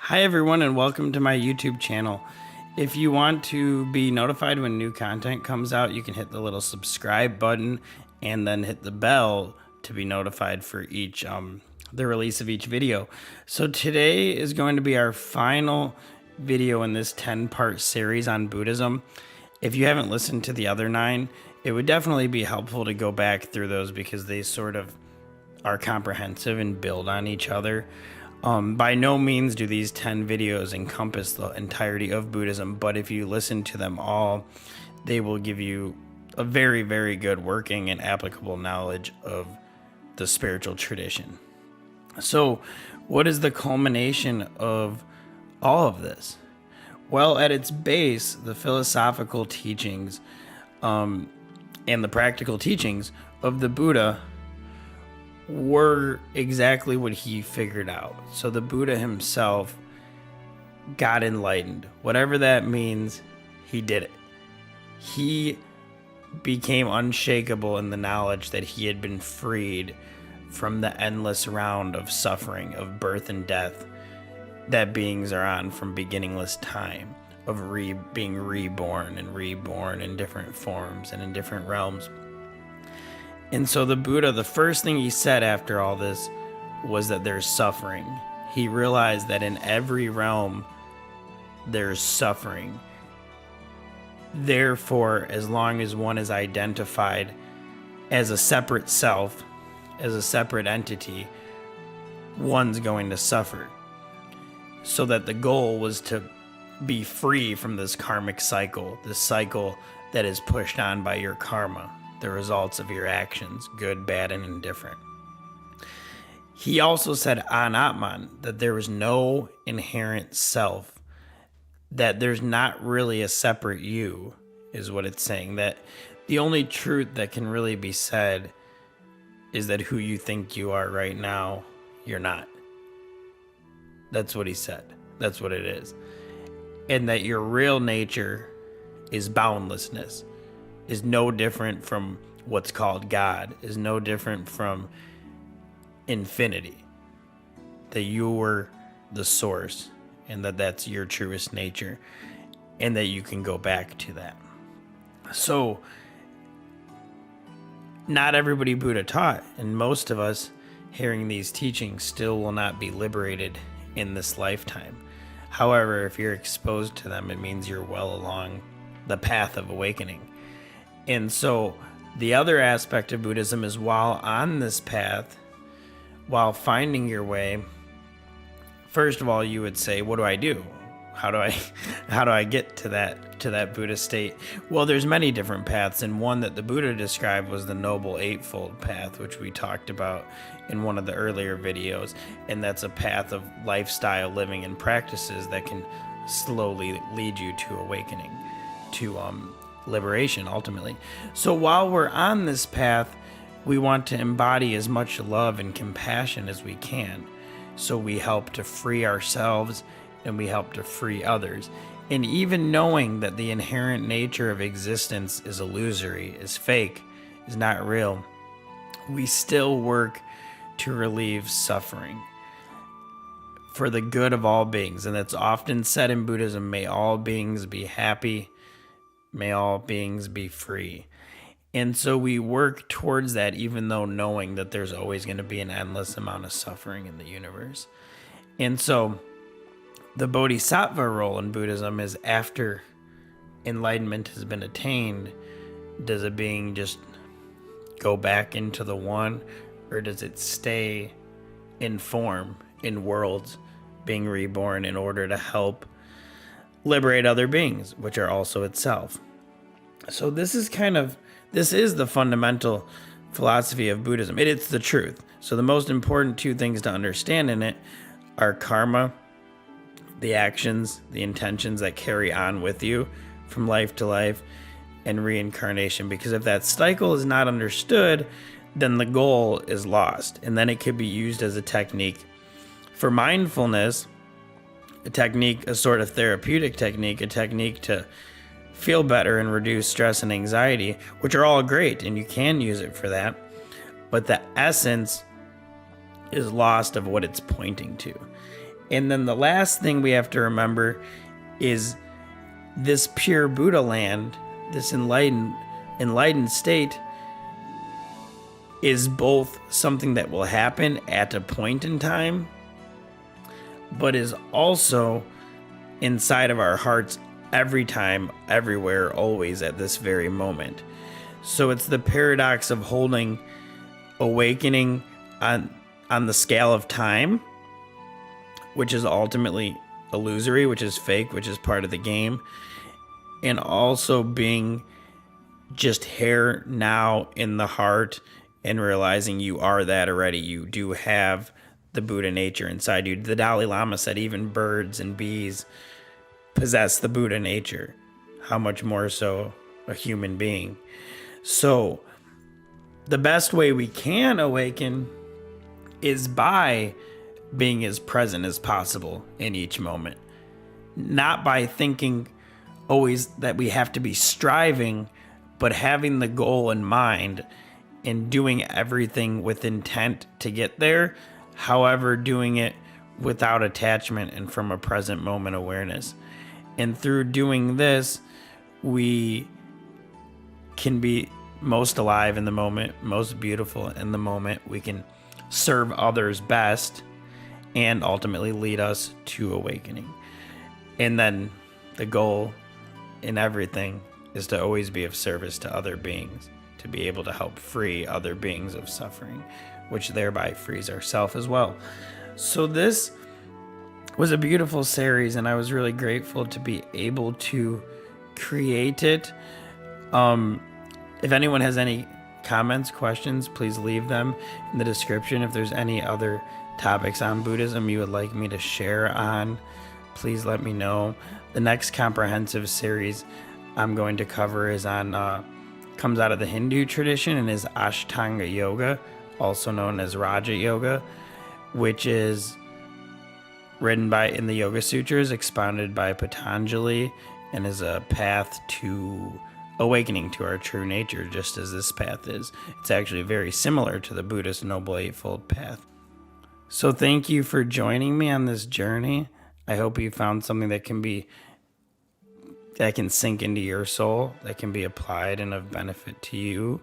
Hi everyone and welcome to my YouTube channel. If you want to be notified when new content comes out, you can hit the little subscribe button and then hit the bell to be notified for the release of each video. So today is going to be our final video in this 10-part series on Buddhism. If you haven't listened to the other 9, it would definitely be helpful to go back through those because they sort of are comprehensive and build on each other. By no means do these 10 videos encompass the entirety of Buddhism, but if you listen to them all, they will give you a very, very good working and applicable knowledge of the spiritual tradition. So, what is the culmination of all of this? Well, at its base, the philosophical teachings and the practical teachings of the Buddha were exactly what he figured out. So the Buddha himself got enlightened. Whatever that means, he did it. He became unshakable in the knowledge that he had been freed from the endless round of suffering, of birth and death that beings are on from beginningless time, of being reborn in different forms and in different realms. And so the Buddha, the first thing he said after all this was that there's suffering. He realized that in every realm there's suffering. Therefore, as long as one is identified as a separate self, as a separate entity, one's going to suffer. So that the goal was to be free from this karmic cycle, this cycle that is pushed on by your karma, the results of your actions, good, bad, and indifferent. He also said Anatman, that there was no inherent self, that there's not really a separate you, is what it's saying. That the only truth that can really be said is that who you think you are right now, you're not. That's what he said. That's what it is. And that your real nature is boundlessness, is no different from what's called God, is no different from infinity. That you're the source and that that's your truest nature and that you can go back to that. So, not everybody Buddha taught, and most of us hearing these teachings still will not be liberated in this lifetime. However, if you're exposed to them, it means you're well along the path of awakening. And so the other aspect of Buddhism is while on this path, while finding your way, first of all, you would say, what do I do? How do I get to that Buddha state? Well, there's many different paths, and one that the Buddha described was the Noble Eightfold Path, which we talked about in one of the earlier videos. And that's a path of lifestyle living and practices that can slowly lead you to awakening, to liberation ultimately. So while we're on this path, we want to embody as much love and compassion as we can. So we help to free ourselves and we help to free others. And even knowing that the inherent nature of existence is illusory, is fake, is not real, we still work to relieve suffering for the good of all beings. And it's often said in Buddhism, may all beings be happy, may all beings be free. And so we work towards that, even though knowing that there's always going to be an endless amount of suffering in the universe. And so the bodhisattva role in Buddhism is after enlightenment has been attained, does a being just go back into the one, or does it stay in form, in worlds, being reborn in order to help liberate other beings, which are also itself? So this is the fundamental philosophy of Buddhism. It's the truth. So the most important two things to understand in it are karma, the actions, the intentions that carry on with you from life to life, and reincarnation. Because if that cycle is not understood, then the goal is lost. And then it could be used as a technique for mindfulness, a sort of therapeutic technique, a technique to feel better and reduce stress and anxiety, which are all great, and you can use it for that. But the essence is lost of what it's pointing to. And then the last thing we have to remember is this pure Buddha land, this enlightened state, is both something that will happen at a point in time, but is also inside of our hearts every time, everywhere, always at this very moment. So it's the paradox of holding awakening on the scale of time, which is ultimately illusory, which is fake, which is part of the game, and also being just here now in the heart and realizing you are that already. You do have the Buddha nature inside you. The Dalai Lama said even birds and bees possess the Buddha nature. How much more so a human being? So the best way we can awaken is by being as present as possible in each moment. Not by thinking always that we have to be striving, but having the goal in mind and doing everything with intent to get there, however, doing it without attachment and from a present moment awareness. And through doing this, we can be most alive in the moment, most beautiful in the moment. We can serve others best and ultimately lead us to awakening. And then the goal in everything is to always be of service to other beings, to be able to help free other beings of suffering, which thereby frees ourselves as well. So this was a beautiful series, and I was really grateful to be able to create it. If anyone has any comments, questions, please leave them in the description. If there's any other topics on Buddhism you would like me to share on, please let me know. The next comprehensive series I'm going to cover is on comes out of the Hindu tradition and is Ashtanga Yoga, also known as Raja Yoga, which is written by in the Yoga Sutras, expounded by Patanjali, and is a path to awakening to our true nature, just as this path is. It's actually very similar to the Buddhist Noble Eightfold Path. So thank you for joining me on this journey. I hope you found something that can sink into your soul, that can be applied and of benefit to you.